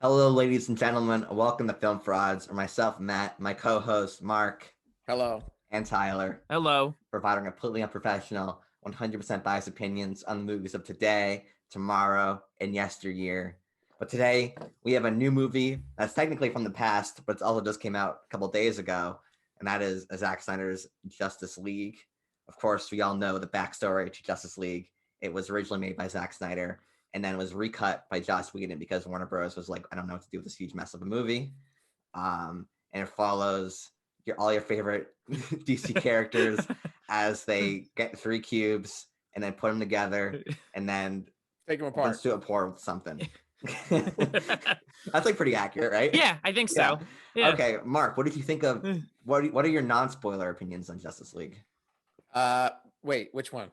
Hello, ladies and gentlemen. Welcome to Film Frauds, or myself, Matt, my co-host, Mark, Hello. and Tyler, Hello. providing completely unprofessional, 100% biased opinions on the movies of today, tomorrow, and yesteryear. But today, we have a new movie that's technically from the past, but it also just came out a couple days ago, and that is Zack Snyder's Justice League. Of course, we all know the backstory to Justice League. It was originally made by Zack Snyder, and then was recut by Joss Whedon because Warner Bros. Was like, I don't know what to do with this huge mess of a movie. And it follows all your favorite DC characters as they get three cubes and then put them together and then Take them apart. let's do a pour with something. That's like pretty accurate, right? Yeah, I think so. Yeah. Okay, Mark, what did you think of? What are your non-spoiler opinions on Justice League? Wait, which one?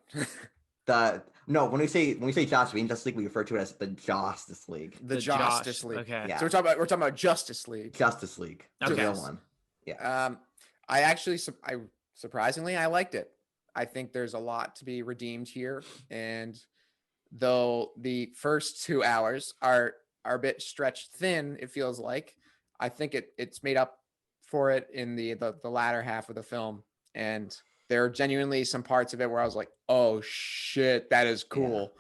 When we say Joss Whedon Justice League, we refer to it as the Justice League. The Justice League. Okay. Yeah. So we're talking about Justice League. Justice League. The Okay. real one. Yeah. I actually, surprisingly, I liked it. I think there's a lot to be redeemed here, and though the first 2 hours are a bit stretched thin, it feels like, I think it's made up for it in the latter half of the film, and there are genuinely some parts of it where I was like, oh shit, that is cool.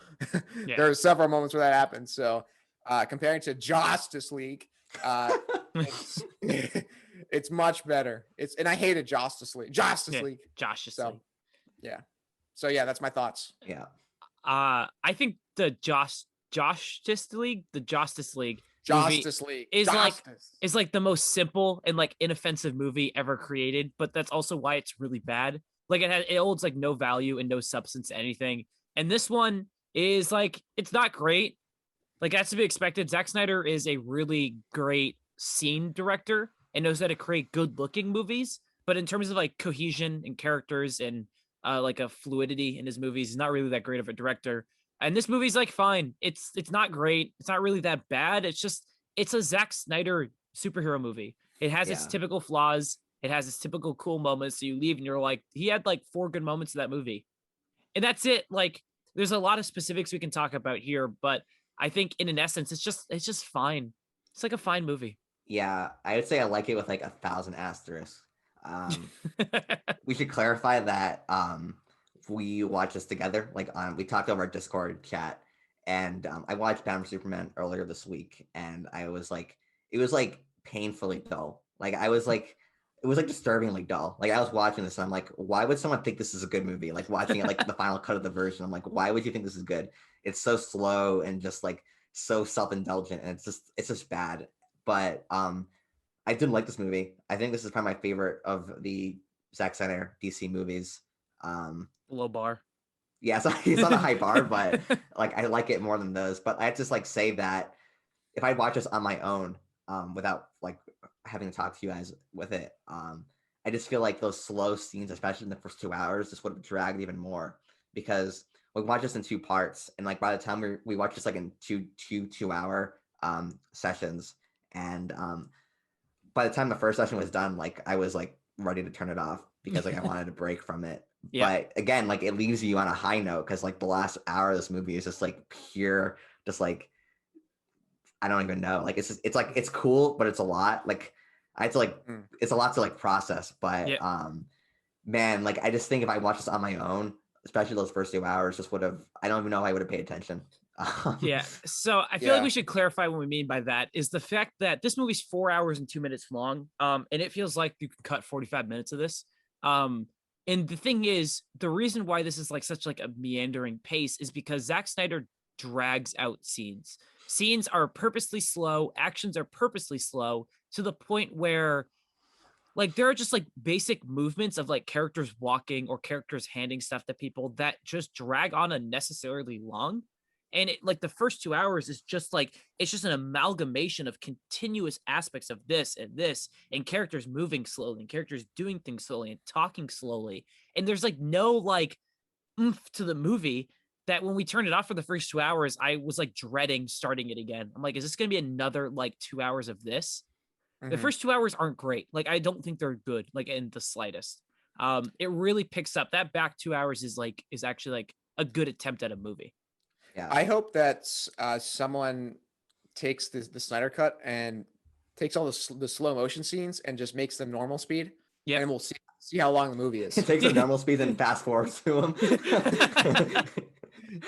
Yeah. There are several moments where that happened. So comparing to Justice League, it's much better. And I hated Justice League. Yeah. League. Justice So League. yeah. So yeah, that's my thoughts. Yeah. I think the Justice League movie Justice League is Justice. is like the most simple and like inoffensive movie ever created, but that's also why it's really bad. Like it holds like no value and no substance to anything. And this one is like, it's not great. Like that's to be expected. Zack Snyder is a really great scene director and knows how to create good looking movies. But in terms of like cohesion and characters and like a fluidity in his movies, he's not really that great of a director. And this movie's like fine. It's not great. It's not really that bad. It's a Zack Snyder superhero movie. It has its typical flaws. It has its typical cool moments. So you leave and you're like, he had like 4 good moments in that movie. And that's it. Like there's a lot of specifics we can talk about here, but I think in an essence, it's just fine. It's like a fine movie. Yeah. I would say I like it with like 1,000 asterisks. We should clarify that we watched this together. Like we talked over our Discord chat, and I watched Batman vs Superman earlier this week, and I was like, it was like painfully dull. Like I was like, it was like disturbingly dull. Like I was watching this, and I'm like, why would someone think this is a good movie? Like watching it, like the final cut of the version, I'm like, why would you think this is good? It's so slow and just like so self-indulgent, and it's just bad. But I didn't like this movie. I think this is probably my favorite of the Zack Snyder DC movies. Low bar. Yeah, it's not a high bar, but like I like it more than those. But I have to just like say that if I watch this on my own, without like having to talk to you guys with it, I just feel like those slow scenes, especially in the first 2 hours, just would have dragged even more because we watched this in 2 parts, and like by the time we watched this like in two hour sessions, and by the time the first session was done, like I was like ready to turn it off because like I wanted a break from it. Yeah. But again, like it leaves you on a high note because like the last hour of this movie is just like pure, just like I don't even know. Like it's like it's cool, but it's a lot. Like I had to like it's a lot to like process. But man, like I just think if I watched this on my own, especially those first 2 hours, just would have I don't even know if I would have paid attention. Yeah. So I feel like we should clarify what we mean by that is the fact that this movie's 4 hours and 2 minutes long. And it feels like you can cut 45 minutes of this. And the thing is, the reason why this is like such like a meandering pace is because Zack Snyder drags out scenes. Scenes are purposely slow, actions are purposely slow to the point where like there are just like basic movements of like characters walking or characters handing stuff to people that just drag on unnecessarily long. And it like the first 2 hours is just like it's just an amalgamation of continuous aspects of this and characters moving slowly and characters doing things slowly and talking slowly. And there's like no like oomph to the movie that when we turned it off for the first 2 hours, I was like dreading starting it again. I'm like, is this gonna be another like 2 hours of this? Mm-hmm. The first 2 hours aren't great. Like I don't think they're good, like in the slightest. It really picks up. That back 2 hours is actually like a good attempt at a movie. Yeah. I hope that someone takes the Snyder cut and takes all the slow motion scenes and just makes them normal speed. Yeah, And we'll see how long the movie is. It takes the normal speed and fast forwards to them.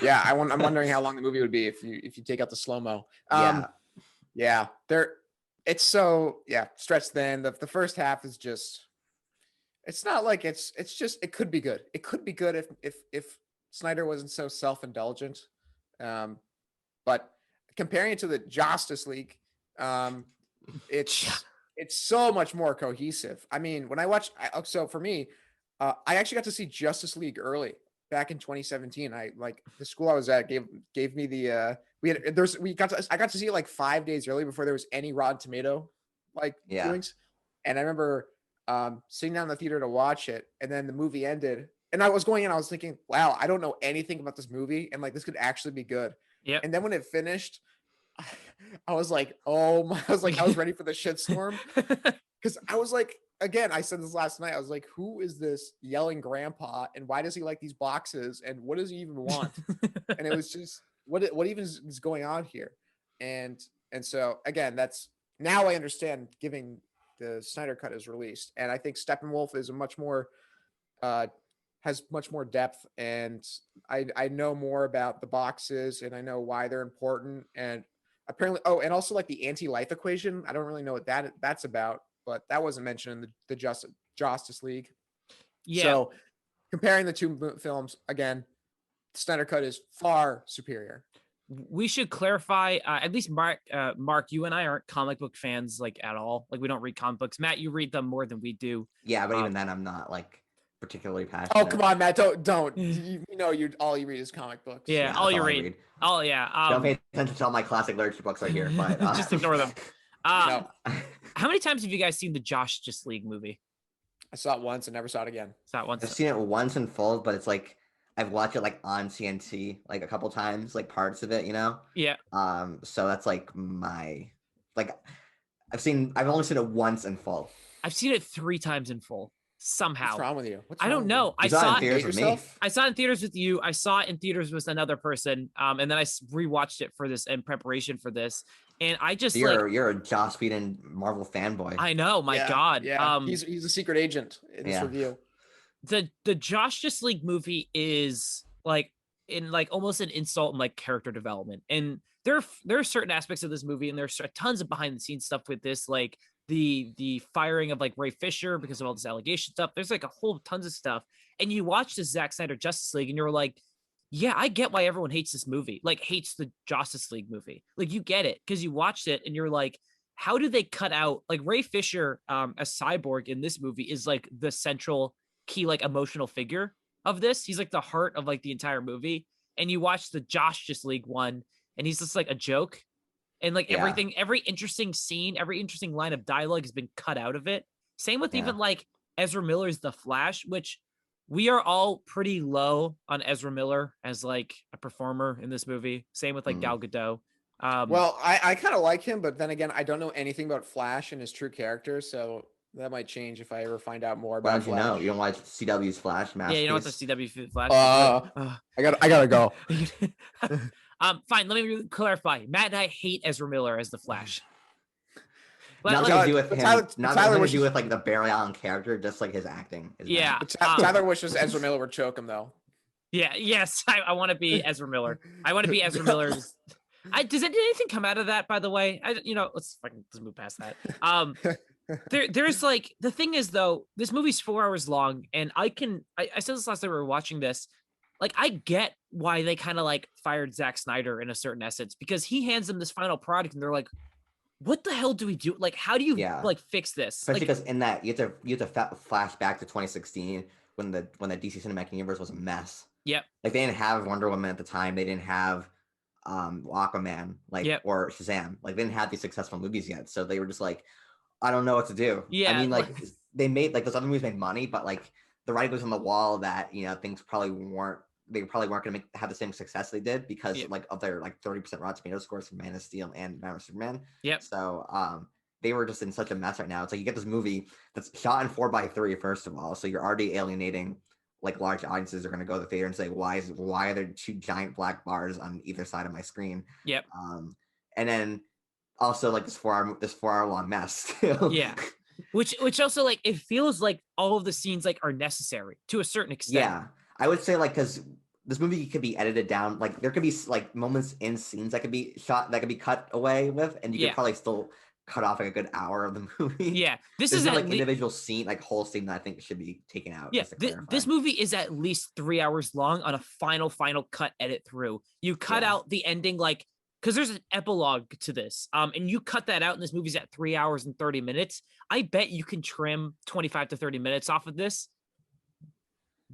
Yeah, I'm wondering how long the movie would be if you take out the slow mo. Yeah, it's so stretched thin. The first half is just, it's not like it's just, it could be good. It could be good if Snyder wasn't so self-indulgent. But comparing it to the Justice League, it's so much more cohesive. I mean, when I watched, so for me, I actually got to see Justice League early back in 2017. I like the school I was at gave me the I got to see it like 5 days early before there was any Rotten Tomato viewings. And I remember sitting down in the theater to watch it, and then the movie ended, and I was going in, I was thinking, wow, I don't know anything about this movie, and like this could actually be good. Yeah. And then when it finished, I was like, oh my, I was ready for the shitstorm. Because I was like, again, I said this last night, I was like, who is this yelling grandpa, and why does he like these boxes, and what does he even want? And it was just, what even is going on here? And so again, that's, now I understand, giving the Snyder cut is released, and I think Steppenwolf is a much more has much more depth, and I know more about the boxes, and I know why they're important, and apparently, and also like the anti-life equation. I don't really know what that's about, but that wasn't mentioned in the Justice League. Yeah. So comparing the two films, again, Snyder cut is far superior. We should clarify, at least Mark, you and I aren't comic book fans like at all. Like, we don't read comic books. Matt, you read them more than we do. Yeah, but even then, I'm not like particularly passionate. Oh, come on, Matt, don't. You know, all you read is comic books. Yeah, all you read. Oh, yeah. Don't pay attention to all my classic literature books right here, but just ignore them. No. How many times have you guys seen the Justice League movie? I saw it once and never saw it again. Saw it once. I've seen it once in full, but it's like I've watched it like on TNT like a couple times, like parts of it, you know? Yeah. So that's like my I've only seen it once in full. I've seen it 3 times in full. Somehow. What's wrong with you? I don't know. I saw it in theaters with me. I saw it in theaters with you. I saw it in theaters with another person. And then I rewatched it for this in preparation for this. And I just you're a Joss Whedon Marvel fanboy. I know, my God. Yeah. He's a secret agent in this review. The Justice League movie is like in like almost an insult in like character development. And there are certain aspects of this movie, and there's tons of behind the scenes stuff with this, like the firing of like Ray Fisher because of all this allegation stuff. There's like a whole tons of stuff. And you watch the Zack Snyder Justice League and you're like, yeah, I get why everyone hates this movie, like hates the Justice League movie. Like, you get it because you watched it and you're like, how do they cut out like Ray Fisher as Cyborg in this movie is like the central key, like emotional figure of this. He's like the heart of like the entire movie. And you watch the Justice League one and he's just like a joke. And like everything, every interesting scene, every interesting line of dialogue has been cut out of it. Same with even like Ezra Miller's The Flash, which we are all pretty low on Ezra Miller as like a performer in this movie. Same with like Gal Gadot. Well, I kind of like him, but then again, I don't know anything about Flash and his true character, so that might change if I ever find out more about Flash. You don't watch CW's Flash masterpiece? Yeah, you know what the CW Flash I gotta go. Fine, let me clarify. Matt and I hate Ezra Miller as the Flash. But nothing to do with him. Nothing to do with like the Barry Allen character, just like his acting. Tyler wishes Ezra Miller would choke him though. Yeah. Yes, I want to be Ezra Miller. I want to be Ezra Miller's. Did anything come out of that? By the way, let's move past that. There's like, the thing is though, this movie's 4 hours long, and I said this last time we were watching this. Like, I get why they kind of like fired Zack Snyder in a certain essence, because he hands them this final product and they're like, what the hell do we do? Like, how do you like fix this? Especially because in that you have to flash back to 2016 when the DC Cinematic Universe was a mess. Yep. Like, they didn't have Wonder Woman at the time. They didn't have Aquaman, or Shazam. Like, they didn't have these successful movies yet. So they were just like, I don't know what to do. Yeah. I mean, like, they made like those other movies made money, but like the writing was on the wall that things probably weren't going to have the same success they did because like of their like 30% Rotten Tomato scores for Man of Steel and Man of Superman. Yep. So they were just in such a mess right now. It's like you get this movie that's shot in 4:3, first of all, so you're already alienating like large audiences are going to go to the theater and say, why are there 2 giant black bars on either side of my screen? Yep. And then also like this 4 hour long mess still. Yeah. Which also like it feels like all of the scenes like are necessary to a certain extent. Yeah, I would say like because this movie could be edited down. Like there could be like moments in scenes that could be shot that could be cut away with, and you could probably still cut off like a good hour of the movie. Yeah, this There's is no at like individual scene, like whole scene that I think should be taken out. Yeah, Just to clarify. this movie is at least 3 hours long on a final cut edit through. You cut out the ending, like, because there's an epilogue to this, and you cut that out, and this movie's at 3 hours and 30 minutes. I bet you can trim 25 to 30 minutes off of this,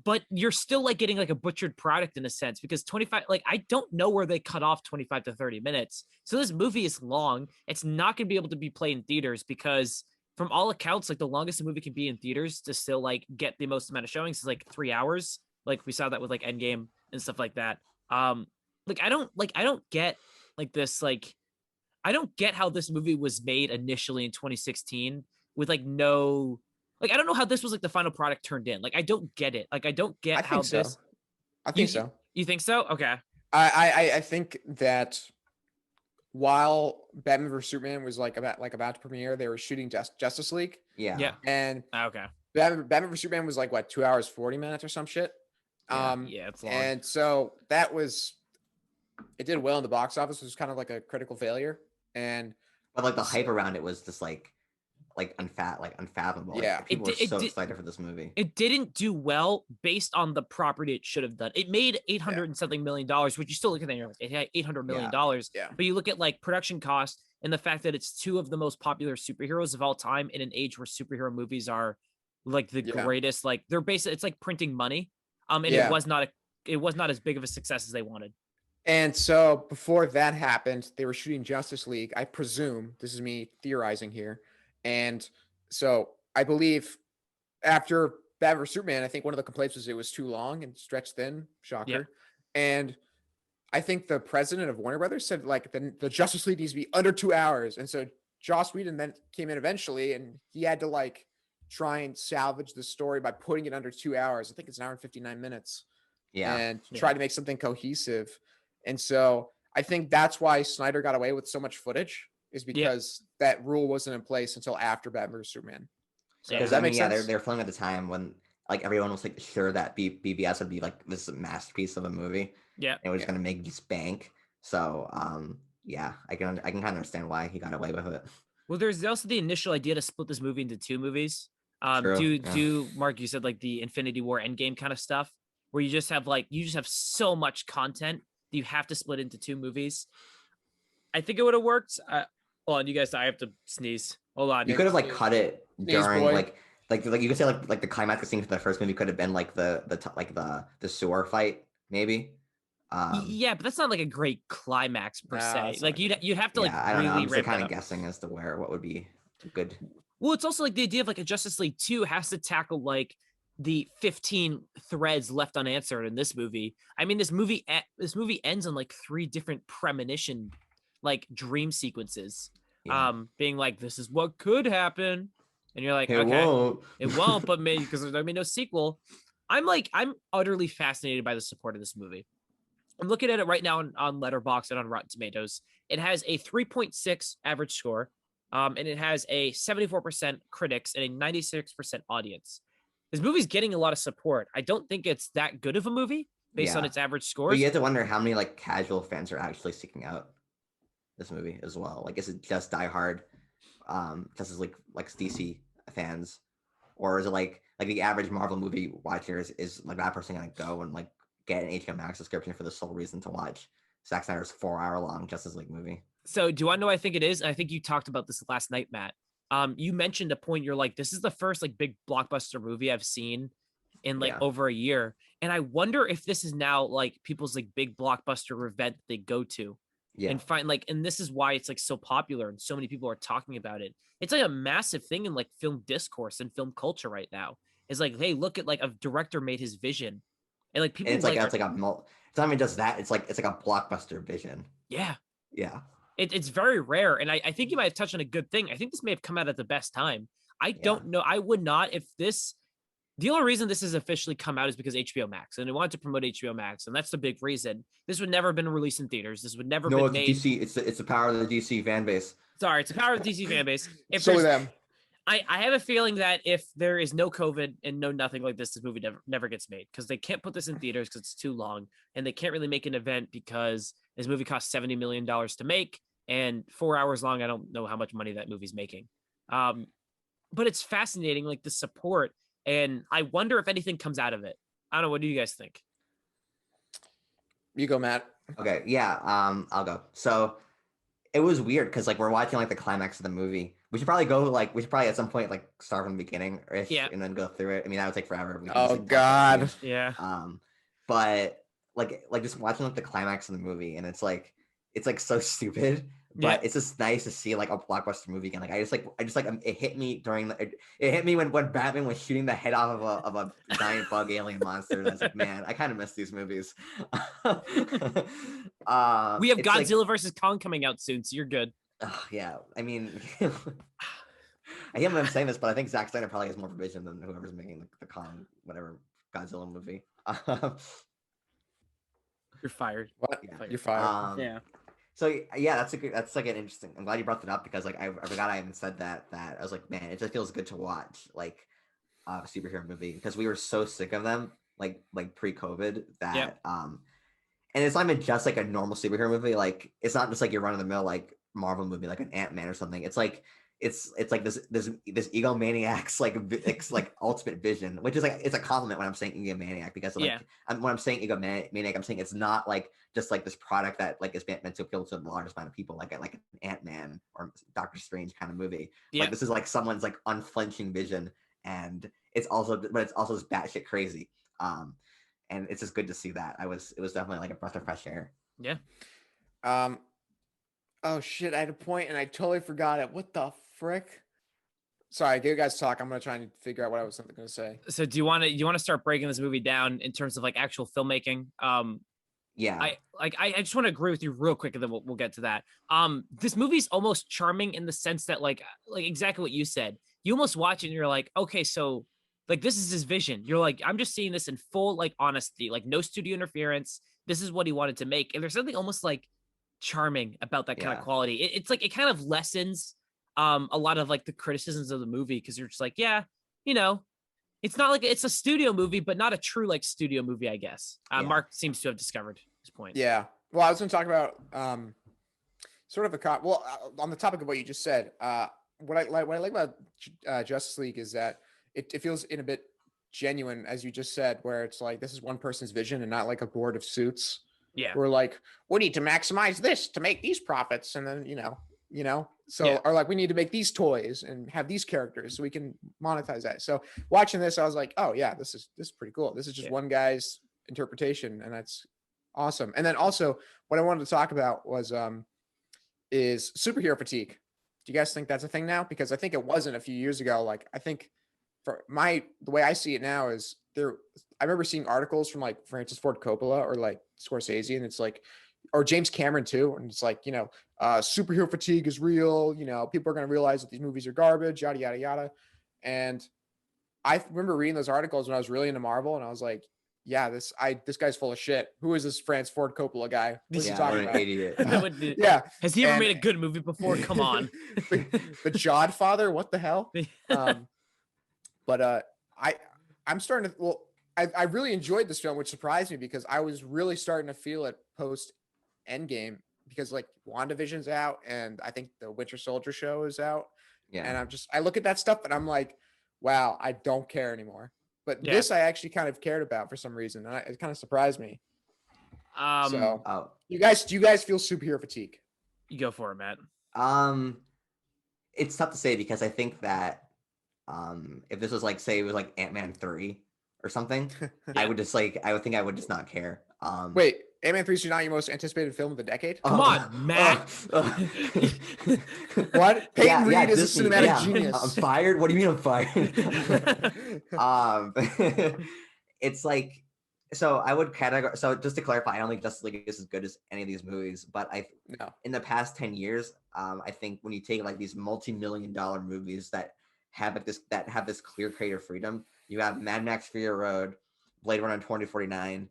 but you're still like getting like a butchered product in a sense, because 25, like, I don't know where they cut off 25 to 30 minutes. So this movie is long. It's not going to be able to be played in theaters because from all accounts, like the longest a movie can be in theaters to still like get the most amount of showings is like 3 hours. Like we saw that with like Endgame and stuff like that. Like I don't get like this, like I don't get how this movie was made initially in 2016 with like no, like I don't know how this was like the final product turned in. Like I don't get it. Like I don't get how this. I think so. You think so? Okay. I think that while Batman vs Superman was like about to premiere, they were shooting Justice League. Yeah. And okay. Batman vs Superman was like what, 2 hours 40 minutes or some shit. Yeah, it's long. And so that was, it did well in the box office. It was kind of like a critical failure. But like the hype around it was just like unfathomable. Yeah. Like, people were so excited for this movie. It didn't do well based on the property it should have done. It made $800 and something million, which you still look at that and you're like, it had $800 million. Yeah. But you look at like production cost and the fact that it's two of the most popular superheroes of all time in an age where superhero movies are like the greatest, like they're basically, it's like printing money. And it was not as big of a success as they wanted. And so before that happened, they were shooting Justice League. I presume, this is me theorizing here. And so I believe after Batman vs Superman, I think one of the complaints was it was too long and stretched thin. Shocker. Yeah. And I think the president of Warner Brothers said like the Justice League needs to be under 2 hours. And so Joss Whedon then came in eventually and he had to like try and salvage the story by putting it under 2 hours. I think it's an hour and 59 minutes. Yeah. And try to make something cohesive. And so I think that's why Snyder got away with so much footage, is because that rule wasn't in place until after Batman vs Superman. So does that make sense? They're filming at the time when like everyone was like sure that BBS would be like this masterpiece of a movie. Yeah. It was going to make this bank. So yeah, I can kind of understand why he got away with it. Well, there's also the initial idea to split this movie into two movies. Mark, you said like the Infinity War Endgame kind of stuff, where you just have so much content that you have to split into two movies. I think it would have worked. Hold on, you guys, I have to sneeze. Hold on. You could have like cut it during like you could say like the climax scene for the first movie could have been like the sewer fight maybe. Yeah, but that's not like a great climax per se. Like you'd have to like I don't know. really I'm kind of guessing as to what would be good. Well, it's also like the idea of like a Justice League 2 has to tackle like the 15 threads left unanswered in this movie. I mean, this movie ends on like 3 different premonition, like dream sequences, being like, this is what could happen. And you're like, it won't, but maybe because there's gonna be no sequel. I'm utterly fascinated by the support of this movie. I'm looking at it right now on Letterboxd and on Rotten Tomatoes. It has a 3.6 average score. And it has a 74% critics and a 96% audience. This movie's getting a lot of support. I don't think it's that good of a movie based on its average scores. But you have to wonder how many like casual fans are actually seeking out this movie as well. Like, is it just diehard, just as like DC fans, or is it like the average Marvel movie watcher is like that person gonna go and like get an HBO Max subscription for the sole reason to watch Zack Snyder's 4-hour-long Justice League movie? So do I know? I think it is. I think you talked about this last night, Matt. You mentioned a point. You're like, this is the first like big blockbuster movie I've seen in like over a year. And I wonder if this is now like people's like big blockbuster event that they go to and find like, and this is why it's like so popular and so many people are talking about it. It's like a massive thing in like film discourse and film culture right now. It's like, hey, look at like a director made his vision. And like people, and it's not even just that. It's like a blockbuster vision. Yeah. Yeah. It's very rare. And I think you might have touched on a good thing. I think this may have come out at the best time. I don't know. I would not, if this The only reason this has officially come out is because HBO Max, and they wanted to promote HBO Max, and that's the big reason. This would never have been released in theaters. This would never No, been it's made. DC. It's the power of the DC fan base. Sorry, it's the power of the DC fan base. If So there's, them. I have a feeling that if there is no COVID and no nothing like this movie never gets made, because they can't put this in theaters because it's too long, and they can't really make an event because this movie cost $70 million to make, and 4 hours long. I don't know how much money that movie's making. But it's fascinating, like the support, and I wonder if anything comes out of it. I don't know. What do you guys think? You go, Matt. Okay, yeah, I'll go. So it was weird because like we're watching like the climax of the movie. We should probably at some point like start from the beginning ish and then go through it. I mean, that would take forever. We can just, Oh like, God. Yeah. But like just watching like the climax of the movie, and it's like so stupid. But it's just nice to see like a blockbuster movie again. Like I just it hit me when Batman was shooting the head off of a giant bug alien monster. And I was like, man, I kind of miss these movies. We have Godzilla versus Kong coming out soon, so you're good. Yeah, I mean, I hate when I'm saying this, but I think Zack Snyder probably has more vision than whoever's making the Kong whatever Godzilla movie. You're fired. What? Yeah. You're fired. Yeah. So yeah, that's like an interesting. I'm glad you brought that up because like I forgot I even said that I was like, man, it just feels good to watch like a superhero movie because we were so sick of them like pre-COVID that and it's not even just like a normal superhero movie. Like it's not just like your run of the mill like Marvel movie like an Ant-Man or something. It's like it's like this egomaniac's like ultimate vision, which is like it's a compliment when I'm saying egomaniac because like when I'm saying egomaniac, I'm saying it's not like just like this product that like is meant to appeal to the largest amount of people, like an Ant-Man or Doctor Strange kind of movie. Like this is like someone's like unflinching vision, and it's also this batshit crazy. And it's just good to see that. It was definitely like a breath of fresh air. Yeah. Oh shit, I had a point and I totally forgot it. What the frick? Sorry, you guys talk. I'm gonna try and figure out what I was gonna say. So do you want to start breaking this movie down in terms of like actual filmmaking? Yeah. I just want to agree with you real quick, and then we'll get to that. This movie's almost charming in the sense that like exactly what you said. You almost watch it and you're like, okay, so like this is his vision. You're like, I'm just seeing this in full like honesty, like no studio interference. This is what he wanted to make, and there's something almost like charming about that kind of quality. It's like it kind of lessens a lot of like the criticisms of the movie because you're just like, yeah, it's not like it's a studio movie, but not a true like studio movie, I guess. Mark seems to have discovered his point. Yeah. Well, I was going to talk about sort of on the topic of what you just said. What I like about Justice League is that it feels in a bit genuine, as you just said, where it's like this is one person's vision and not like a board of suits. Yeah. We're like, we need to maximize this to make these profits, and then or like we need to make these toys and have these characters so we can monetize that. So watching this, I was like, oh yeah, this is pretty cool. This is just one guy's interpretation, and that's awesome. And then also what I wanted to talk about was is superhero fatigue. Do you guys think that's a thing now? Because I think it wasn't a few years ago. Like I think the way I see it now is I remember seeing articles from like Francis Ford Coppola or like Scorsese, and it's like, or James Cameron too. And it's like, superhero fatigue is real. People are going to realize that these movies are garbage, yada, yada, yada. And I remember reading those articles when I was really into Marvel, and I was like, yeah, this guy's full of shit. Who is this Francis Ford Coppola guy? What's he talking about? Idiot. Yeah. Has he ever made a good movie before? Come on. the Jodfather? What the hell? But I'm starting to, I really enjoyed this film, which surprised me because I was really starting to feel it post Endgame because like WandaVision's out and I think the Winter Soldier show is out. Yeah. And I look at that stuff and I'm like, wow, I don't care anymore. But this I actually kind of cared about for some reason. And it kind of surprised me. Do you guys feel superhero fatigue? You go for it, Matt. It's tough to say because I think that if this was like, say it was like Ant-Man 3 or something, I would think I would just not care. Wait, Ant-Man 3 is not your most anticipated film of the decade? Come on, Matt. What? Peyton Reed is a cinematic genius. I'm fired? What do you mean I'm fired? It's like, so I would categorize, so just to clarify, I don't think Justice League is as good as any of these movies, but in the past 10 years, I think when you take like these multi-million-dollar movies that have this clear creative freedom, You have Mad Max Fury Road, Blade Runner 2049.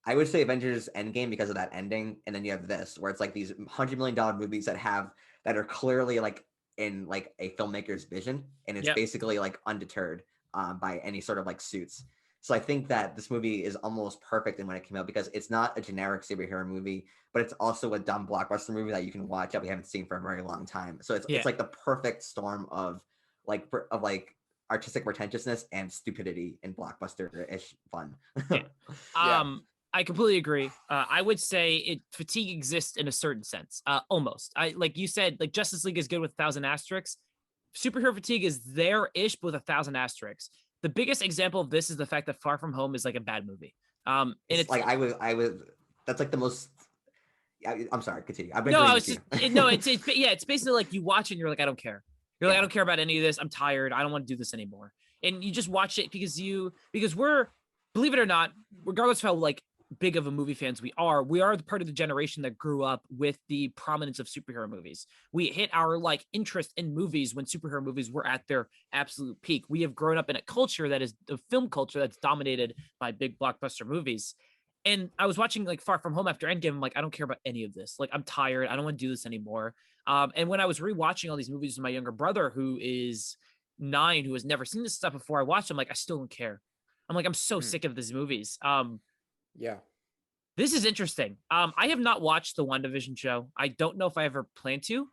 I would say Avengers Endgame because of that ending, and then you have this where it's like these $100 million movies that are clearly like in like a filmmaker's vision, and it's basically like undeterred by any sort of like suits. So I think that this movie is almost perfect in when it came out because it's not a generic superhero movie, but it's also a dumb blockbuster movie that you can watch that we haven't seen for a very long time. So it's like the perfect storm of like artistic pretentiousness and stupidity and blockbuster-ish fun. I completely agree. I would say fatigue exists in a certain sense. Almost. Like you said, like Justice League is good with 1,000 asterisks. Superhero fatigue is there-ish, but with 1,000 asterisks. The biggest example of this is the fact that Far From Home is like a bad movie. And it's like I was. That's like the most. I'm sorry. Continue. It's basically like you watch it and you're like, I don't care. You're like, I don't care about any of this. I'm tired. I don't want to do this anymore. And you just watch it because we're, believe it or not, regardless of how like big of a movie fans we are the part of the generation that grew up with the prominence of superhero movies. We hit our like interest in movies when superhero movies were at their absolute peak. We have grown up in a culture that is the film culture that's dominated by big blockbuster movies. And I was watching like Far From Home after Endgame. I'm like, I don't care about any of this. Like, I'm tired. I don't want to do this anymore. And when I was rewatching all these movies with my younger brother, who is 9, who has never seen this stuff before, I watched them. Like, I still don't care. I'm like, I'm so sick of these movies. This is interesting. I have not watched the WandaVision show. I don't know if I ever plan to,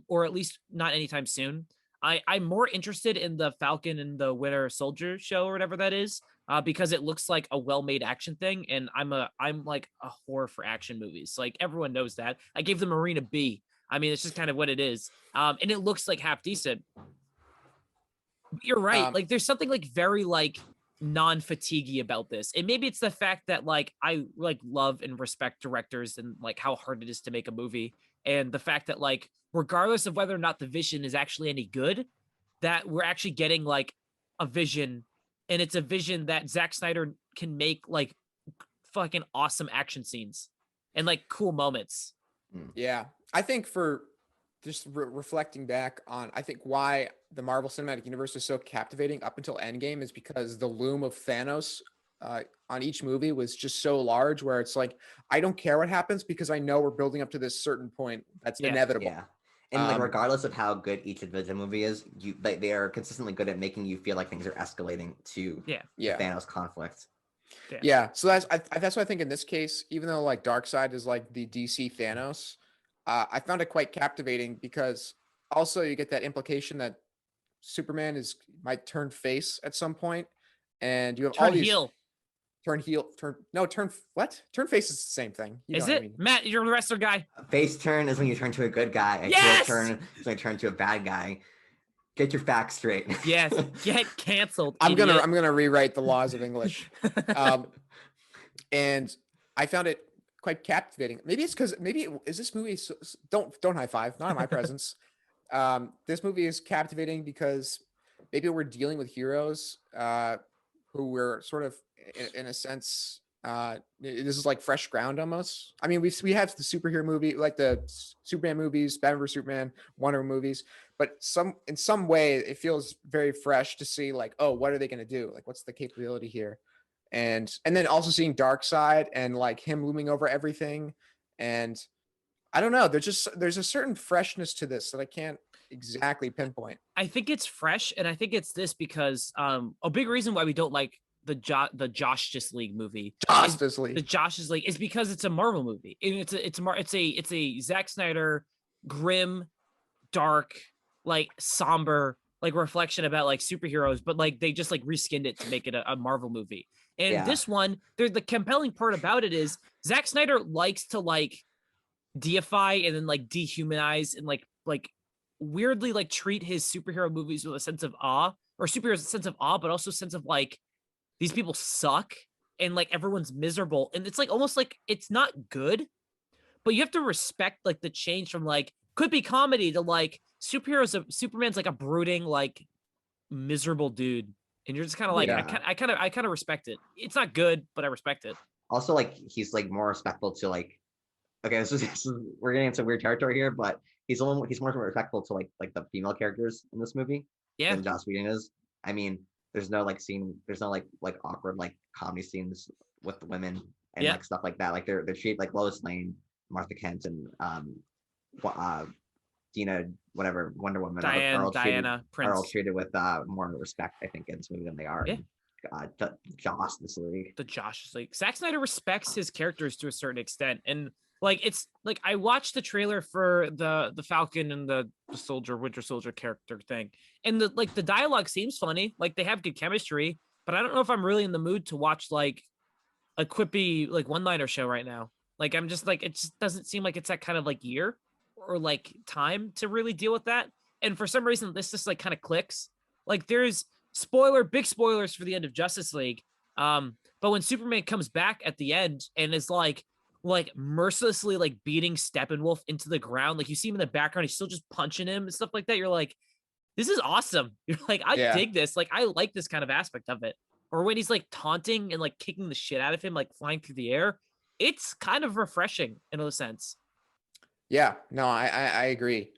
or at least not anytime soon. I'm more interested in the Falcon and the Winter Soldier show or whatever that is, because it looks like a well-made action thing, and I'm like a whore for action movies. Like everyone knows that. I gave the Marine a B. I mean, it's just kind of what it is, and it looks like half decent. You're right. Like there's something like very like non-fatiguey about this, and maybe it's the fact that like I like love and respect directors and like how hard it is to make a movie, and the fact that like regardless of whether or not the vision is actually any good, that we're actually getting like a vision, and it's a vision that Zack Snyder can make like fucking awesome action scenes and like cool moments. Yeah, I think for just reflecting back on, I think why the Marvel Cinematic Universe is so captivating up until Endgame is because the loom of Thanos on each movie was just so large, where it's like, I don't care what happens because I know we're building up to this certain point that's inevitable. Yeah. And like regardless of how good each individual movie is, they are consistently good at making you feel like things are escalating to the Thanos conflict. Yeah. So that's why I think in this case, even though like Darkseid is like the DC Thanos, I found it quite captivating because also you get that implication that Superman might turn face at some point, and you have all these turn face is the same thing. You is it? I mean. Matt, you're a wrestler guy. Face turn is when you turn to a good guy. A heel turn is when you turn to a bad guy. Get your facts straight. Yes, get canceled. I'm gonna rewrite the laws of English. And I found it quite captivating. Maybe it's because is this movie don't high five, not in my presence. This movie is captivating because maybe we're dealing with heroes who we're sort of in a sense this is like fresh ground almost. I mean, we have the superhero movie, like the Superman movies, Batman vs Superman, Wonder Woman movies, but in some way it feels very fresh to see like, oh, what are they going to do? Like, what's the capability here? And then also seeing Darkseid and like him looming over everything. And I don't know, there's a certain freshness to this that I can't exactly pinpoint. I think it's fresh, and I think it's this because a big reason why we don't like the Justice League movie. The Justice League is because it's a Marvel movie. And it's a Zack Snyder grim, dark, like somber, like reflection about like superheroes, but like they just like reskinned it to make it a Marvel movie. And this one, the compelling part about it is Zack Snyder likes to like deify and then like dehumanize and like weirdly like treat his superhero movies with a sense of awe, or superheroes a sense of awe, but also a sense of like these people suck and like everyone's miserable. And it's like almost like it's not good, but you have to respect like the change from like could be comedy to like Superman's like a brooding, like miserable dude. And you're just kind of like, I kind of respect it. It's not good, but I respect it. Also, like he's like more respectful to like, okay, we're getting into weird territory here, but he's more respectful to like the female characters in this movie than Joss Whedon is. I mean, there's no like scene, there's no like awkward like comedy scenes with the women and Yeah. like stuff like that. Like they're treated like Lois Lane, Martha Kent, and Dina, whatever, Wonder Woman Diana are all Prince. treated with more respect, I think, in this movie than they are Yeah. in Justice League. The Josh League. Zack Snyder respects his characters to a certain extent, and like it's like I watched the trailer for the Falcon and the Soldier, Winter Soldier character thing, and the dialogue seems funny. Like they have good chemistry, but I don't know if I'm really in the mood to watch like a quippy like one-liner show right now. Like I'm just like it just doesn't seem like it's that kind of like year or like time to really deal with that. And for some reason, this just like kind of clicks. Like there's big spoilers for the end of Justice League. But when Superman comes back at the end and is like mercilessly like beating Steppenwolf into the ground, like you see him in the background, he's still just punching him and stuff like that. You're like, this is awesome. You're like, I dig this. Like, I like this kind of aspect of it. Or when he's like taunting and like kicking the shit out of him, like flying through the air. It's kind of refreshing in a sense. Yeah, no, I agree.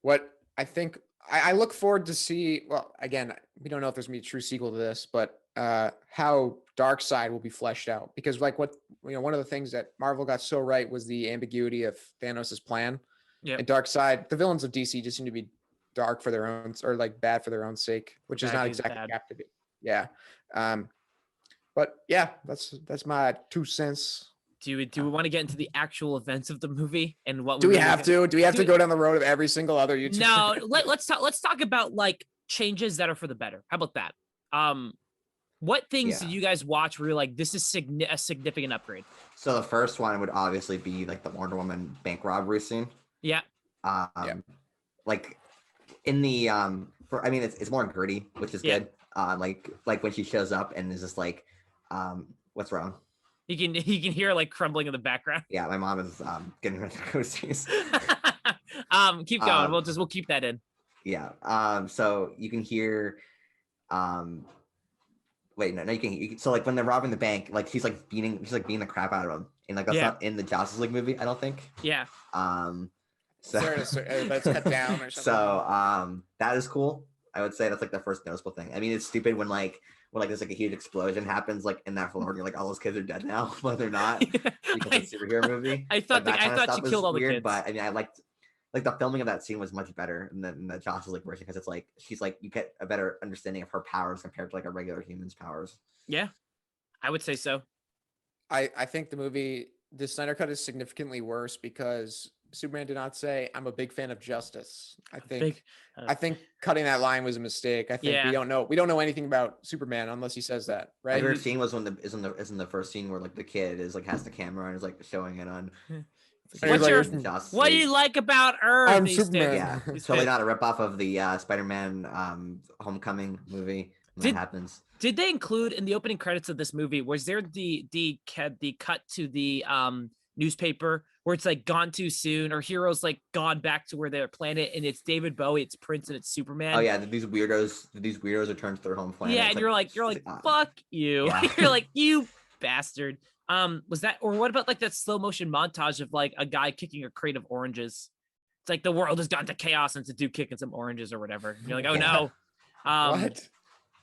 What I think I look forward to see, well, again, we don't know if there's gonna be a true sequel to this, but how Darkseid will be fleshed out. Because like what, one of the things that Marvel got so right was the ambiguity of Thanos' plan. Yeah. And Darkseid, the villains of DC just seem to be dark for their own, or like bad for their own sake, which is not exactly captivating. Yeah. But yeah, that's my 2 cents. Do we want to get into the actual events of the movie and what do we have to? Do we have to go down the road of every single other YouTube? No, let's talk about like changes that are for the better. How about that? What things did you guys watch where you're like, this is a significant upgrade? So the first one would obviously be like the Wonder Woman bank robbery scene. Yeah. Like in the it's more gritty, which is good. Like when she shows up and is just like, what's wrong? You can hear like crumbling in the background. Yeah, my mom is getting rid of coasties. Keep going. We'll keep that in. Yeah. So you can hear wait, no, you can. So like when they're robbing the bank, like she's beating the crap out of them, and like that's not in the Justice League movie, I don't think. Yeah. So let's cut down or something. So that is cool. I would say that's like the first noticeable thing. I mean, it's stupid when there's like a huge explosion happens like in that floor, and you're like, all those kids are dead now, but they're not because it's a superhero movie. I thought you killed all the kids, but I mean, I liked like the filming of that scene was much better than the Justice League version because it's like she's like you get a better understanding of her powers compared to like a regular human's powers. Yeah, I would say so. I think the Snyder Cut is significantly worse because Superman did not say, "I'm a big fan of justice." I think cutting that line was a mistake. I think we don't know anything about Superman unless he says that, right? My favorite scene was when the first scene where like the kid is like has the camera and is like showing it on. What do you like about Earth? I'm Superman. Yeah, it's totally not a ripoff of the Spider-Man Homecoming movie. That happens. Did they include in the opening credits of this movie? Was there the cut to the newspaper where it's like gone too soon, or heroes like gone back to where their planet, and it's David Bowie, it's Prince, and it's Superman? Oh yeah, these weirdos returned to their home planet. Yeah, and you're like, fuck you. Yeah. You're like, you bastard. Was that, or what about like that slow motion montage of like a guy kicking a crate of oranges? It's like the world has gone to chaos and it's a dude kicking some oranges or whatever. And you're like, oh no. What?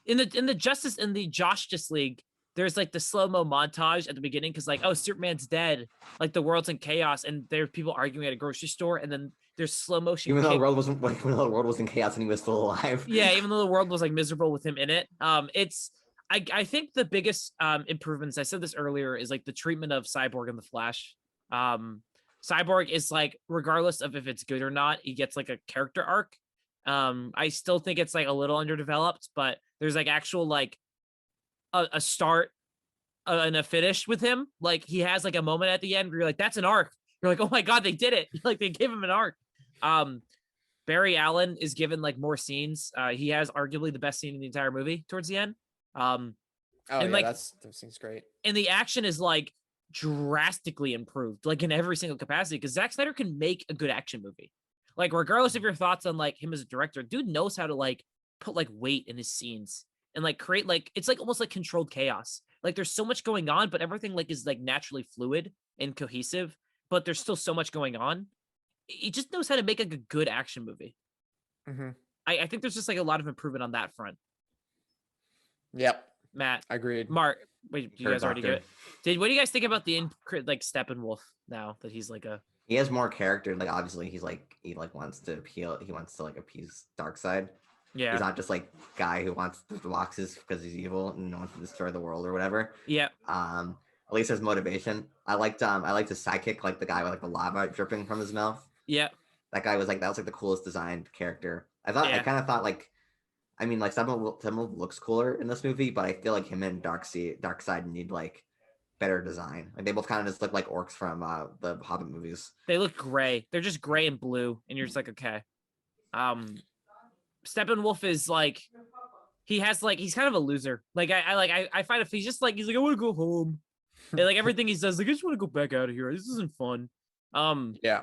In the Justice League, there's like the slow-mo montage at the beginning because like, oh, Superman's dead, like the world's in chaos, and there are people arguing at a grocery store, and then there's slow motion. Even though the world was in chaos and he was still alive. Yeah, even though the world was like miserable with him in it. I think the biggest improvements, I said this earlier, is like the treatment of Cyborg and the Flash. Cyborg is like, regardless of if it's good or not, he gets like a character arc. I still think it's like a little underdeveloped, but there's like actual like a start and a finish with him. Like he has like a moment at the end where you're like, that's an arc. You're like, oh my God, they did it. Like they gave him an arc. Barry Allen is given like more scenes. He has arguably the best scene in the entire movie towards the end. That seems great. And the action is like drastically improved, like in every single capacity, because Zack Snyder can make a good action movie. Like regardless of your thoughts on like him as a director, dude knows how to like put like weight in his scenes and like create like, it's like almost like controlled chaos. Like there's so much going on, but everything like is like naturally fluid and cohesive, but there's still so much going on. He just knows how to make like a good action movie. Mm-hmm. I think there's just like a lot of improvement on that front. Yep. Matt, Agreed. Mark, wait, you guys already do Doctor. it? What do you guys think about the like Steppenwolf now that he's like a? He has more character. Like obviously, he wants to appeal. He wants to like appease Darkseid. Yeah. He's not just like guy who wants the boxes because he's evil and wants to destroy the world or whatever. Yeah. At least there's motivation. I liked his sidekick, like the guy with like the lava dripping from his mouth. Yeah. That was like the coolest designed character. I kind of thought like, I mean, like Steppenwolf looks cooler in this movie, but I feel like him and Darkseid need like better design. Like they both kind of just look like orcs from the Hobbit movies. They look gray. They're just gray and blue, and you're just like, okay. Steppenwolf is like, he's kind of a loser. Like I find if he's like I want to go home, and like everything he says, like I just want to go back out of here. This isn't fun. Yeah.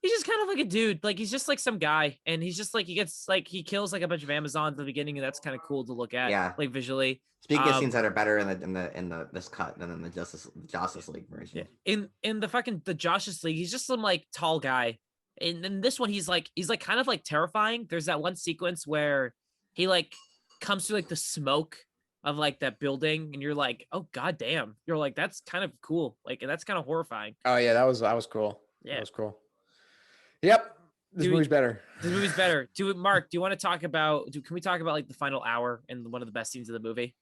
He's just kind of like a dude. Like he's just like some guy, and he's just like he kills like a bunch of Amazons at the beginning, and that's kind of cool to look at. Yeah. Like visually. Speaking of scenes that are better in the this cut than in the Justice League version. Yeah. In the Justice League, he's just some like tall guy. And in this one, he's like kind of like terrifying. There's that one sequence where he like comes through like the smoke of like that building, and you're like, oh god damn. You're like, that's kind of cool. Like, and that's kind of horrifying. Oh yeah, that was cool. Yeah. That was cool. Yep. This movie's better. This movie's better. Mark, do you want to talk about can we talk about like the final hour and one of the best scenes of the movie?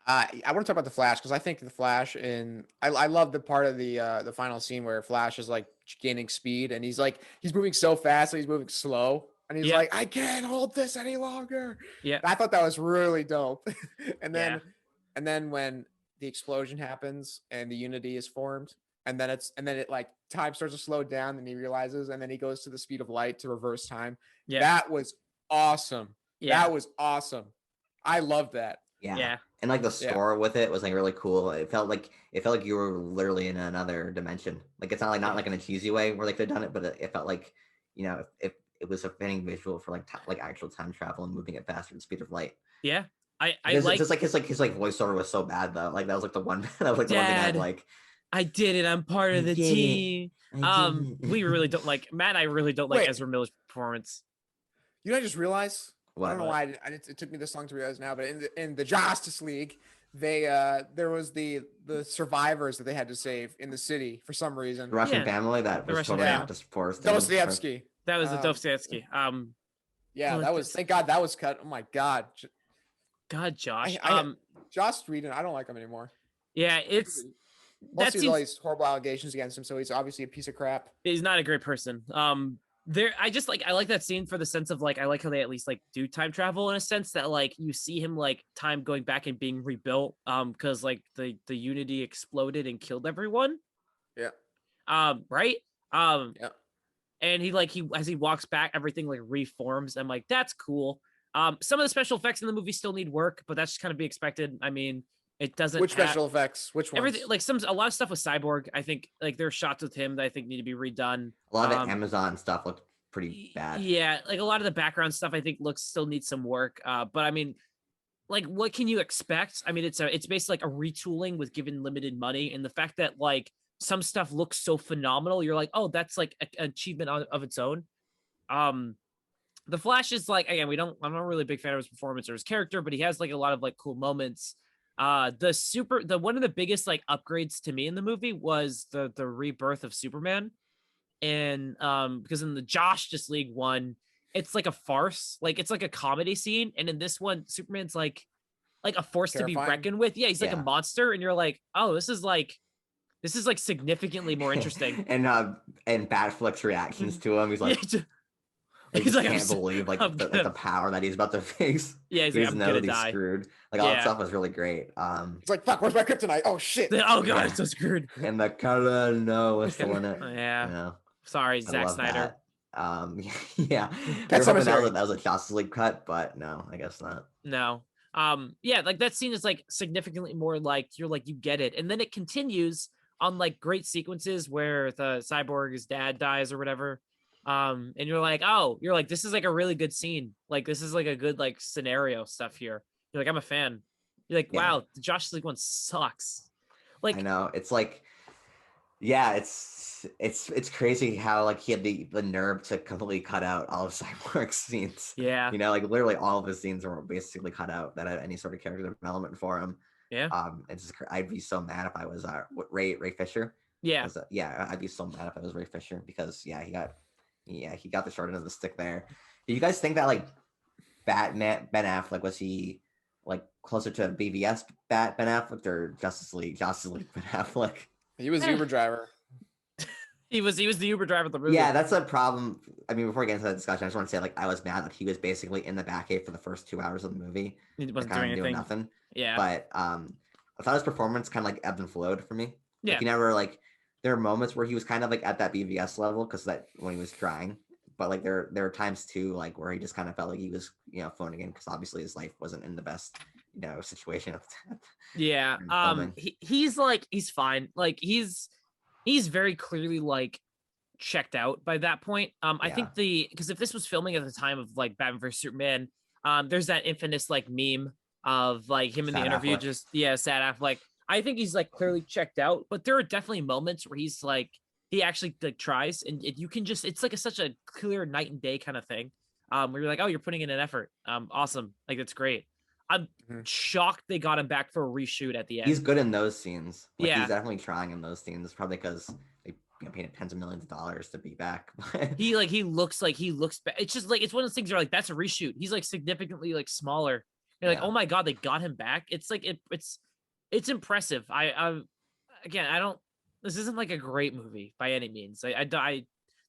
I want to talk about the Flash because I think the Flash I love the part of the final scene where Flash is like gaining speed and he's moving so fast and he's moving slow and he's like, I can't hold this any longer. Yeah. I thought that was really dope. and then when the explosion happens and the Unity is formed and then it like time starts to slow down and he realizes and then he goes to the speed of light to reverse time. Yeah. That was awesome. Yeah. That was awesome. I love that. Yeah. And like the score with it was like really cool. It felt like you were literally in another dimension. Like it's not like in a cheesy way where they could have done it, but it felt like, you know, if it was a fitting visual for like actual time travel and moving it faster than the speed of light. Yeah. I like just like his voiceover was so bad though. Like that was like the one the one thing I'd like. I did it. I'm part of the team. We really don't like Matt. And I really don't like Ezra Miller's performance. You know, I just realized. What? I don't know why it took me this long to realize now, but in the Justice League, there was the survivors that they had to save in the city for some reason. The Russian family that was totally not just forced. Dostoevsky. That was the Dostoevsky. Yeah, that was. Thank God that was cut. Oh my God. God, Josh. Josh Whedon, I don't like him anymore. Yeah, it's. Plus, he's all these horrible allegations against him, so he's obviously a piece of crap. He's not a great person. I like that scene for the sense of like I like how they at least like do time travel in a sense that like you see him like time going back and being rebuilt because like the Unity exploded and killed everyone. Yeah. Right. Yeah. And he as he walks back, everything like reforms. I'm like, that's cool. Some of the special effects in the movie still need work, but that's just kind of be expected. I mean, it doesn't. Which special effects? Which ones? Everything like a lot of stuff with Cyborg. I think like there are shots with him that I think need to be redone. A lot of the Amazon stuff looked pretty bad. Yeah, like a lot of the background stuff I think still needs some work. But I mean, like what can you expect? I mean, it's basically like a retooling with given limited money, and the fact that like some stuff looks so phenomenal, you're like, oh, that's like an achievement of its own. The Flash is like, again, I'm not really a big fan of his performance or his character, but he has like a lot of like cool moments. One of the biggest like upgrades to me in the movie was the Rebirth of Superman. And because in the Justice League one, it's like a farce, like it's like a comedy scene, and in this one, Superman's like a force to be reckoned with. Yeah, he's like a monster, and you're like, oh, this is like significantly more interesting. and Batfleck's reactions to him, he's like, he's like, can't believe the power that he's about to face. Yeah, he's like, I'm gonna die. Screwed. Like all that stuff was really great. It's like, fuck, where's my kryptonite? Oh shit. Oh god, it's so screwed. And the color was still in it. Yeah. You know? Sorry, Zack Snyder. Yeah. That was a Justice League cut, but no, I guess not. No. Yeah, like that scene is like significantly more like you get it. And then it continues on like great sequences where the Cyborg's dad dies or whatever. And you're like, this is like a really good scene. Like this is like a good like scenario stuff here. You're like, I'm a fan. You're like, wow, the Justice League one sucks. Like I know. It's like, yeah, it's it's crazy how like he had the nerve to completely cut out all of Cyborg's scenes. Yeah. You know, like literally all of his scenes were basically cut out that had any sort of character development for him. Yeah. It's just, I'd be so mad if I was Ray Fisher. Yeah. Yeah, I'd be so mad if I was Ray Fisher because he got the short end of the stick there. Do you guys think that like Batman Ben Affleck, was he like closer to BVS Ben Affleck or Justice League Ben Affleck? He was Uber driver. He was the Uber driver of the movie. Yeah, that's a problem. I mean, before we get into that discussion, I just want to say like I was mad that he was basically in the Batcave for the first 2 hours of the movie. He wasn't doing doing anything. Nothing. Yeah. But I thought his performance kind of like ebbed and flowed for me. Yeah. Like, he never like, there were moments where he was kind of like at that BVS level because that when he was trying, but like there were times too like where he just kind of felt like he was phoning in because obviously his life wasn't in the best situation. Yeah. He's fine. Like he's very clearly like checked out by that point. I think because if this was filming at the time of like Batman vs Superman, there's that infamous like meme of like him in the interview, sad Affleck. I think he's like clearly checked out, but there are definitely moments where he's like he actually like tries, and you can just it's like such a clear night and day kind of thing. Where you're like, oh, you're putting in an effort. Awesome, like that's great. I'm shocked they got him back for a reshoot at the end. He's good in those scenes. Like, yeah, he's definitely trying in those scenes. Probably because they paid tens of millions of dollars to be back. he looks it's just like it's one of those things where like that's a reshoot. He's like significantly like smaller. You're like, oh my god, they got him back. It's like it's impressive. This isn't like a great movie by any means. I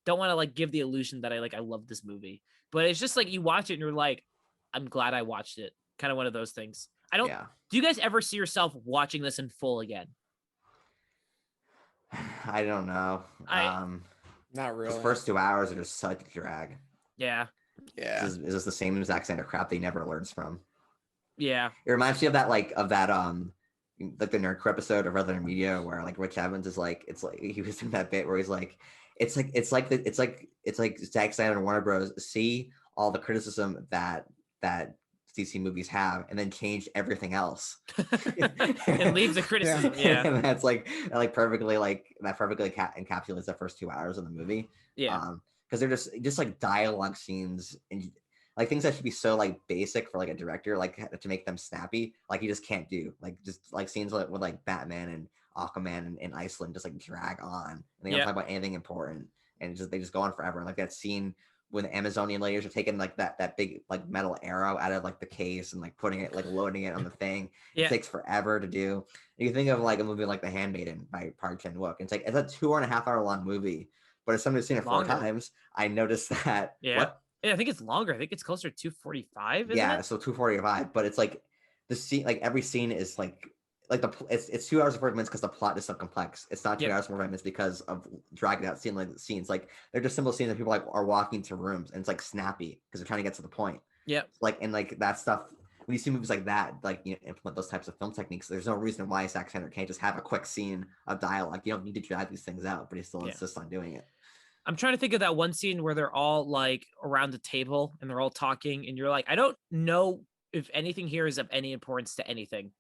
don't want to like give the illusion that I love this movie, but it's just like you watch it and you're like, I'm glad I watched it. Kind of one of those things. Do you guys ever see yourself watching this in full again? I don't know. Not really. The first 2 hours are just such a drag. Yeah. Is this the same Zack Snyder crap that he never learns from? Yeah. It reminds me of that like the Nerdcore episode of Other Media where like Rich Evans is like, it's like he was in that bit where he's like, it's like Zack Snyder and Warner Bros. See all the criticism that DC movies have and then change everything else and leave the criticism. Yeah. And that's like perfectly encapsulates the first 2 hours of the movie. Yeah. Because they're just like dialogue scenes and like things that should be so like basic for like a director, like to make them snappy, like he just can't do. Like just like scenes with like Batman and Aquaman in Iceland just like drag on and they don't talk about anything important and they just go on forever. Like that scene when the Amazonian ladies are taking like that big like metal arrow out of like the case and like putting it like loading it on the thing. It takes forever to do. And you think of like a movie like The Handmaiden by Park Chan-wook. It's like it's a 2.5 hour long movie, but if somebody's seen it 4 times, I noticed that. Yeah. What? Yeah, I think it's longer. I think it's closer to 245. Yeah, so 245. But it's like the scene, like every scene is like it's 2 hours and 40 minutes because the plot is so complex. It's not 2 hours and 40 minutes because of dragged out scenes. Like they're just simple scenes that people like are walking to rooms and it's like snappy because they're trying to get to the point. Yep. Like and like that stuff. When you see movies like that, like implement those types of film techniques, there's no reason why Zack Snyder can't just have a quick scene of dialogue. You don't need to drag these things out, but he still insists on doing it. I'm trying to think of that one scene where they're all like around the table and they're all talking and you're like, I don't know if anything here is of any importance to anything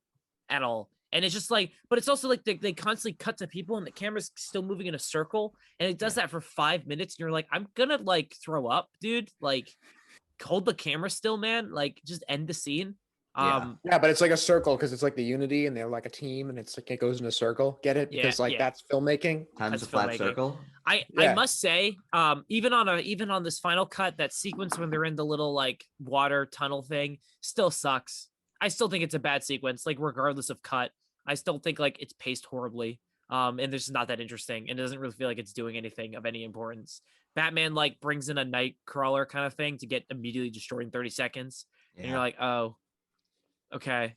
at all. And it's just like, but it's also like they constantly cut to people and the camera's still moving in a circle. And it does that for 5 minutes. And you're like, I'm gonna like throw up, dude. Like hold the camera still, man. Like just end the scene. Yeah, but it's like a circle because it's like the unity and they're like a team and it's like it goes in a circle. Get it? Because that's filmmaking. Times a flat circle. I must say, even on this final cut, that sequence when they're in the little like water tunnel thing still sucks. I still think it's a bad sequence, like regardless of cut. I still think like it's paced horribly. And it's not that interesting and it doesn't really feel like it's doing anything of any importance. Batman like brings in a night crawler kind of thing to get immediately destroyed in 30 seconds. And you're like, oh, okay,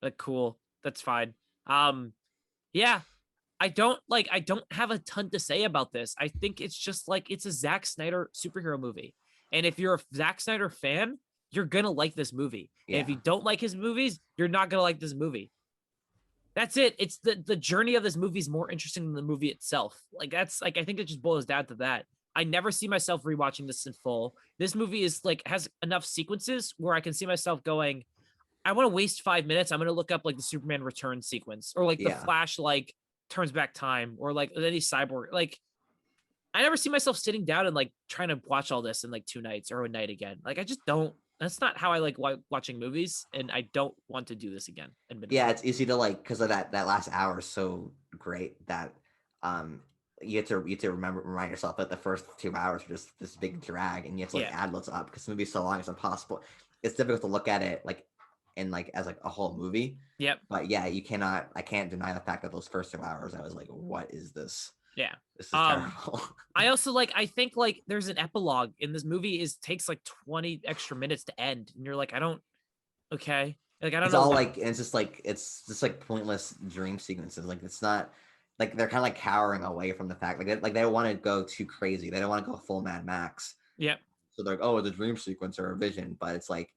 like cool, that's fine. I don't have a ton to say about this. I think it's just like it's a Zack Snyder superhero movie. And if you're a Zack Snyder fan, you're gonna like this movie. And if you don't like his movies, you're not gonna like this movie. That's it. It's the journey of this movie is more interesting than the movie itself. Like that's like I think it just boils down to that. I never see myself rewatching this in full. This movie is like has enough sequences where I can see myself going, I want to waste 5 minutes. I'm going to look up like the Superman return sequence or like the Flash like turns back time or like any Cyborg. Like I never see myself sitting down and like trying to watch all this in like 2 nights or a night again. Like I just don't. That's not how I like watching movies, and I don't want to do this again. Yeah, it's easy to like because of that last hour is so great that you have to remind yourself that the first 2 hours are just this big drag, and you have to like add loads up because the movie's so long it's impossible. It's difficult to look at it like in like as like a whole movie. Yep. But yeah, I can't deny the fact that those first 2 hours I was like, what is this? Yeah. This is terrible. I also like I think like there's an epilogue in this movie takes like 20 extra minutes to end, and you're like, I don't okay. Like I don't it's know. All like it's just like pointless dream sequences. Like it's not like they're kind of like cowering away from the fact like they don't want to go too crazy. They don't want to go full Mad Max. Yep. So they're like, oh, the dream sequence or a vision, but it's like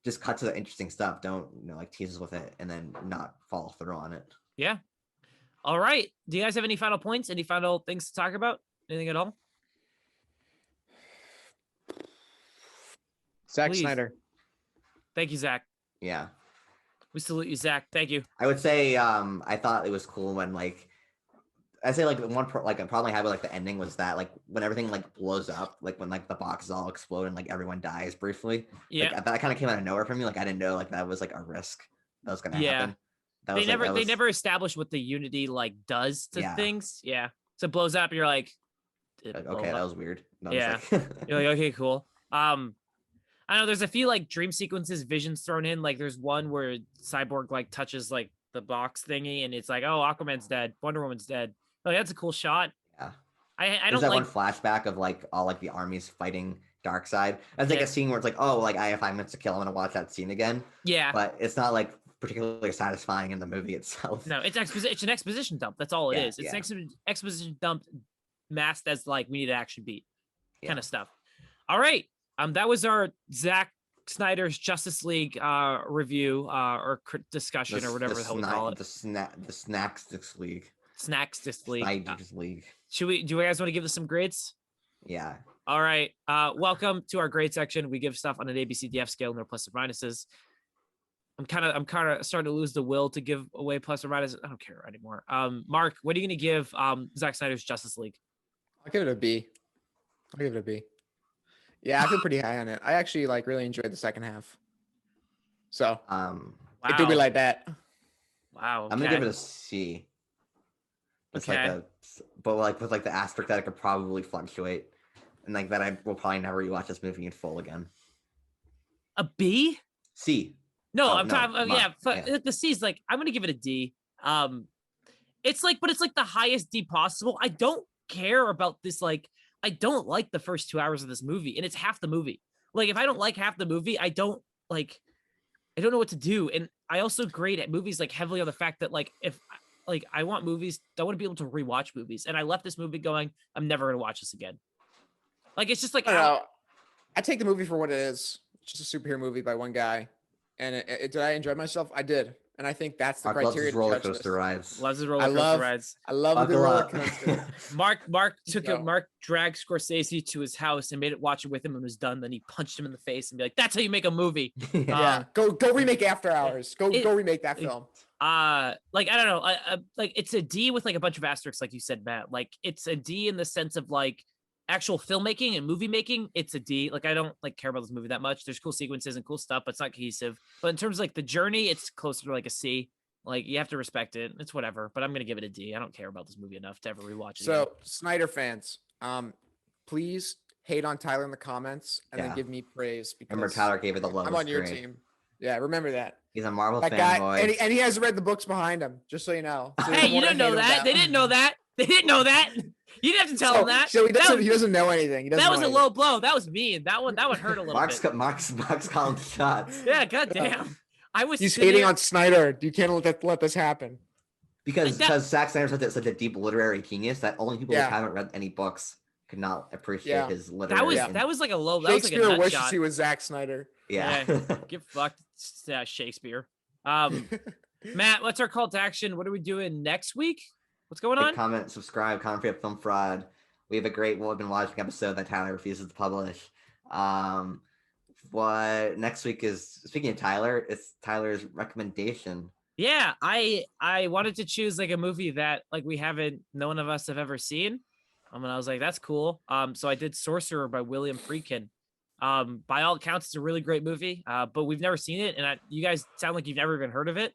just cut to the interesting stuff. Don't like tease us with it and then not follow through on it. Yeah. All right. Do you guys have any final points? Any final things to talk about? Anything at all? Zack Snyder. Thank you, Zach. Yeah. We salute you, Zach. Thank you. I would say I thought it was cool when like I'd say like a problem I had with like the ending was that like when everything like blows up, like when like the boxes all explode and like everyone dies briefly. Yeah. Like, that kind of came out of nowhere for me. Like I didn't know like that was like a risk that was gonna happen. They never established what the Unity like does to things. Yeah. So it blows up and you're like okay, that was weird. No, yeah. You're like, okay, cool. I know there's a few like dream sequences, visions thrown in. Like there's one where Cyborg like touches like the box thingy and it's like, oh, Aquaman's dead, Wonder Woman's dead. Oh, that's a cool shot. Yeah. I don't like one flashback of like all like the armies fighting Darkseid. It's like a scene where it's like, oh, like I have 5 minutes to kill, I'm gonna watch that scene again. Yeah. But it's not like particularly satisfying in the movie itself. No, it's an exposition dump. That's all it is. It's an exposition dump masked as like we need to action beat kind of stuff. All right. That was our Zack Snyder's Justice League review or discussion or whatever the hell we call it. The Snacksticks League. Snacksticks League. Snyder's League. Do you guys want to give this some grades? Yeah. All right. Welcome to our grade section. We give stuff on an ABCDF scale, no plus or minuses. I'm kind of starting to lose the will to give away plus or minus. I don't care anymore. Mark, what are you going to give Zack Snyder's Justice League? I'll give it a B. Yeah, I feel pretty high on it. I actually like really enjoyed the second half. So it do be like that. Wow. Okay. I'm gonna give it a C. It's but like with like the aspect that it could probably fluctuate, and like that I will probably never rewatch this movie in full again. A B? C. No, I'm talking. The C's like I'm gonna give it a D. It's like the highest D possible. I don't care about this. Like I don't like the first 2 hours of this movie, and it's half the movie. Like if I don't like half the movie, I don't know what to do. And I also grade at movies like heavily on the fact that like if like I want movies, I want to be able to rewatch movies, and I left this movie going, I'm never gonna watch this again. Like it's just like I take the movie for what it is. It's just a superhero movie by one guy. And did I enjoy myself? I did. And I think that's the criteria. Roller coaster rides. Loves his roller coaster rides. I love the roller coaster. Mark dragged Scorsese to his house and made it watch it with him and was done. Then he punched him in the face and be like, "That's how you make a movie." Go remake After Hours. Go remake that film. Like I don't know. Like it's a D with like a bunch of asterisks, like you said, Matt. Like it's a D in the sense of like actual filmmaking and movie making. It's a D. Like I don't like care about this movie that much. There's cool sequences and cool stuff, but it's not cohesive. But in terms of like the journey, it's closer to like a C. Like you have to respect it. It's whatever. But I'm gonna give it a D. I don't care about this movie enough to ever rewatch it. So again. Snyder fans, please hate on Tyler in the comments and then give me praise. Because remember Tyler gave it the lowest. I'm on your team. Yeah, remember that. He's a Marvel fanboy. And he has read the books behind him, just so you know. So hey, you didn't know that. They didn't know that. They didn't know that. You didn't have to tell him that. So he doesn't know anything. That was a low blow. That was mean. That one hurt a little bit. Mark's calling shots. Yeah, goddamn. He's hating on Snyder. You can't let this happen. Because Zack Snyder's such a deep literary genius that only people who haven't read any books could not appreciate his literary. That was like a low. That Shakespeare was like a wishes shot. he was Zack Snyder. Yeah. Get fucked, Shakespeare. Matt, what's our call to action? What are we doing next week? What's going on? Comment, subscribe, comment for Film Fraud. We have a great What We've Been Watching episode that Tyler refuses to publish. What next week is, speaking of Tyler, it's Tyler's recommendation. Yeah, I wanted to choose like a movie that like none of us have ever seen. And I was like, that's cool. So I did Sorcerer by William Friedkin. By all accounts, it's a really great movie. But we've never seen it, and you guys sound like you've never even heard of it.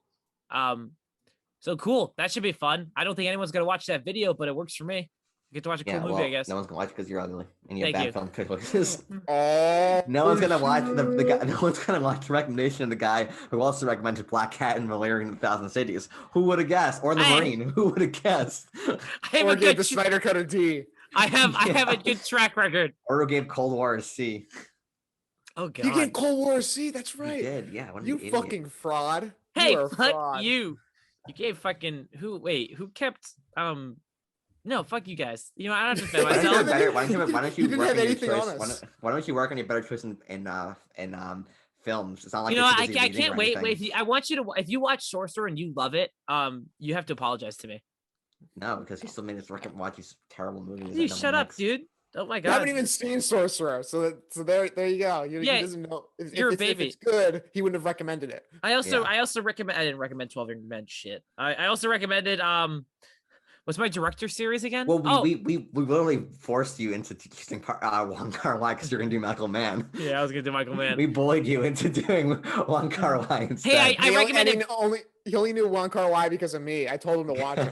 So cool. That should be fun. I don't think anyone's gonna watch that video, but it works for me. You get to watch a cool movie, I guess. No one's gonna watch because you're ugly and you have Thank bad you. film choices. Oh, No one's gonna watch the guy. No one's gonna watch the recommendation of the guy who also recommended Black Cat and Malaria in 1,000 Cities. Who would have guessed? Or the Marine? Who would have guessed? I have or a gave good the Snyder cut a D. I have a good track record. Or who gave Cold War a C? Oh god. You gave Cold War a C. That's right. He did. Yeah. What an You idiot. fucking fraud. Hey, You are a fuck fraud. you. You gave fucking who kept no, fuck you guys. You know, I don't have to defend Why don't you myself. do better? Why don't you You didn't work have on your anything on choice? us. Why don't you work on your better choice in films? It's not like You know, you're I too busy reading can't or wait. anything. I want you to, if you watch Sorcerer and you love it, you have to apologize to me. No, because he still made us watch these terrible movies. You that no shut one up, likes. dude. Oh my You god. haven't even seen Sorcerer, so there you go. He Yeah, doesn't know. If you're a if baby. it's good, he wouldn't have recommended it. I also Yeah. recommend. I didn't recommend 12 Angry Men shit. I also recommended what's my director series again? Well, we literally forced you into using Wong Kar-wai because you're gonna do Michael Mann. Yeah, I was gonna do Michael Mann. We bullied you into doing Wong Kar-wai instead. I recommended. He only knew Wong Kar-wai because of me. I told him to watch it.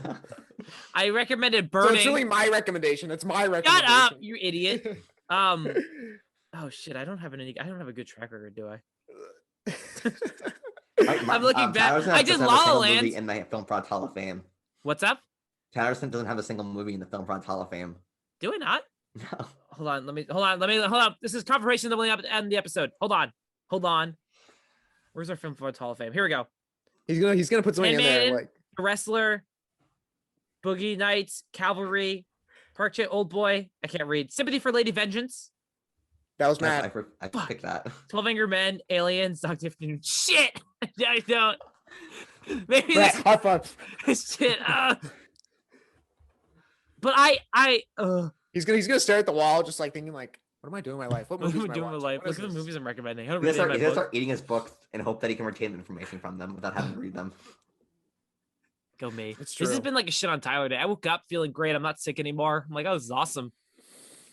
I recommended So Burning. it's really my recommendation. It's my Shut recommendation. up, you idiot. Oh shit, I don't have a good track record, do I? I'm looking back. I did La La Land movie in the Film Prods Hall of Fame. What's up? Patterson doesn't have a single movie in the Film Prods Hall of Fame. Do I not? No. Hold on. This is confirmation that we'll end the episode. Hold on. Where's our Film Prods Hall of Fame? Here we go. He's gonna put something in there Handmaiden, like The Wrestler, Boogie Nights, Cavalry, Park Chat Old Boy. I can't read. Sympathy for Lady Vengeance, that was Matt. I Fuck. picked that. 12 Angry Men, Aliens, Dr. Afternoon. Shit! I don't. Maybe Matt, this high five. shit. But He's gonna stare at the wall, just like thinking like, what am I doing in my life? What what movies am I doing with watching? life? What Look is at the this? movies I'm recommending. I He's don't gonna read start, my book. eating his books and hope that he can retain the information from them without having to read them. Go me. It's This has true. been like a shit on Tyler day. I woke up feeling great. I'm not sick anymore. I'm like, oh, this is awesome.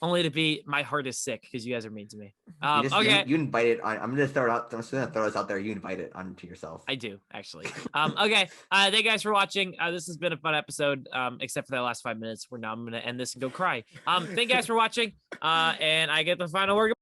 Only to be my heart is sick because you guys are mean to me. Okay. You invited on. I'm gonna throw it out. I'm just gonna throw this out there. You invite it onto yourself. I do actually. Okay. Thank you guys for watching. This has been a fun episode. Except for that last 5 minutes where now I'm gonna end this and go cry. Thank you guys for watching. And I get the final word.